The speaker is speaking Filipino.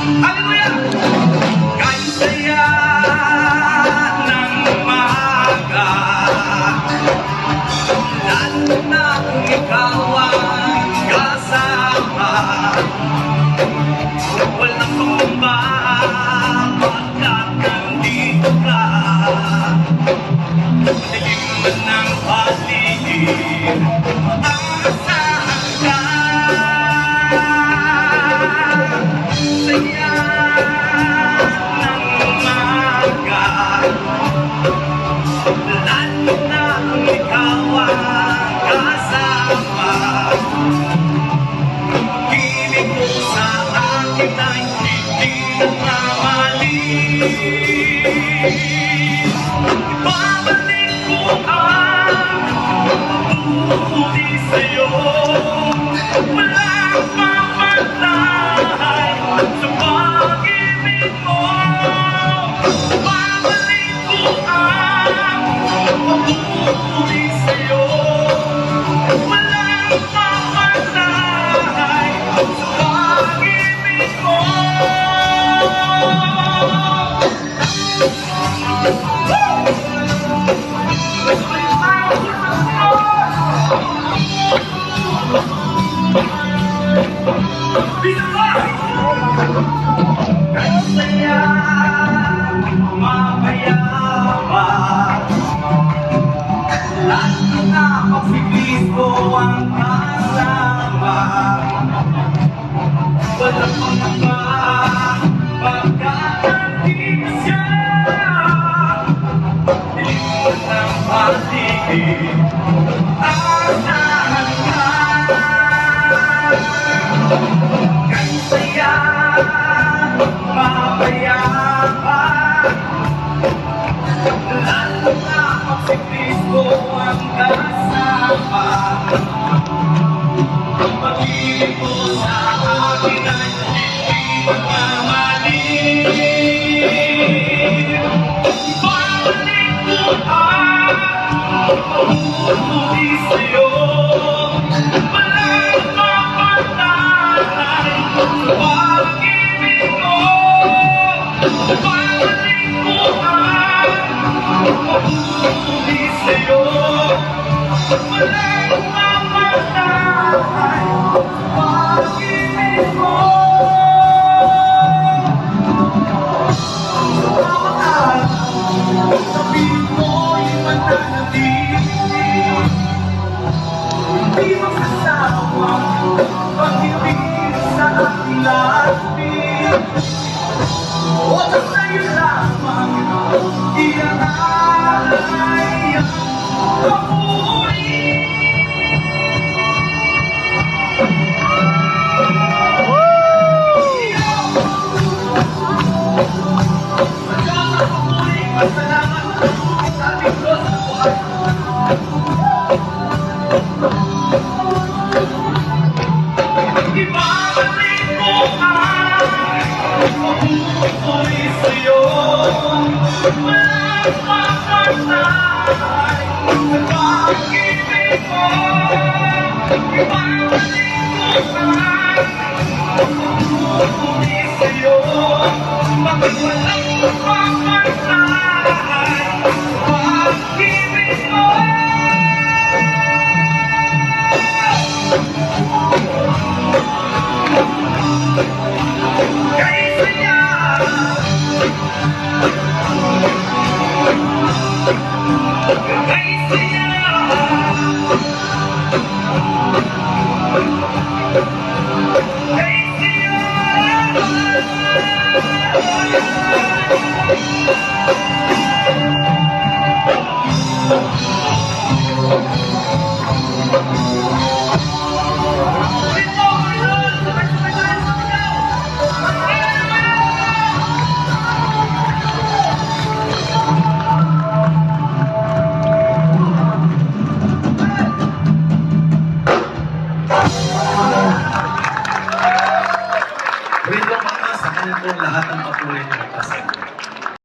Hallelujah! Kahit saya ng umaga, lalo na kung ikaw ang kasama, walang pangamba pagkat nandito ka. Dilim man ng paligid, maasahan ka. Saya ng umaga, lalo na kung ikaw ang kasama. Pag-ibig mo sa akin ay hindi nagmamali. Ibabalik ko ang buti sa'yo. Walang mamatay sa pag-ibig mo. Ibabalik ko ang buti sa'yo. Walang mamatay sa pag-ibig mo. Kahit saya, mapayapa, lalo na pag si Cristo ang kasama. Walang pangamba pagkat nandito siya. Dilim ng paligid, asahan ka. Kahit saya, mapayapa, lalo na pag si Cristo ang kasama. Ang pag-ibig mo sa akin ay hindi nagmamali. Ibabalik ko ang buti sa'yo. Walang mamatay sa pag-ibig mo. Ibabalik ko ang buti sa'yo. Walang mamatay sa pag-ibig mo. Sabihin mo'y mananatili, hindi magsasawa pag-ibig sa ating lahat. O sa'yo lamang iaalay ang papuri. Pasalamat sa ating Diyos sa buhay. Ibabalik mo ang pagpupuri sa'yo. Walang mamatay sa pag-ibig mo. Ibabalik mo ang pagpupuri sa'yo. Bakit walang mamatay sa pag-ibig mo. Kahit saya, kahit saya, kahit Gawin ko para sa kanya po lahat ng papuri ng kasal.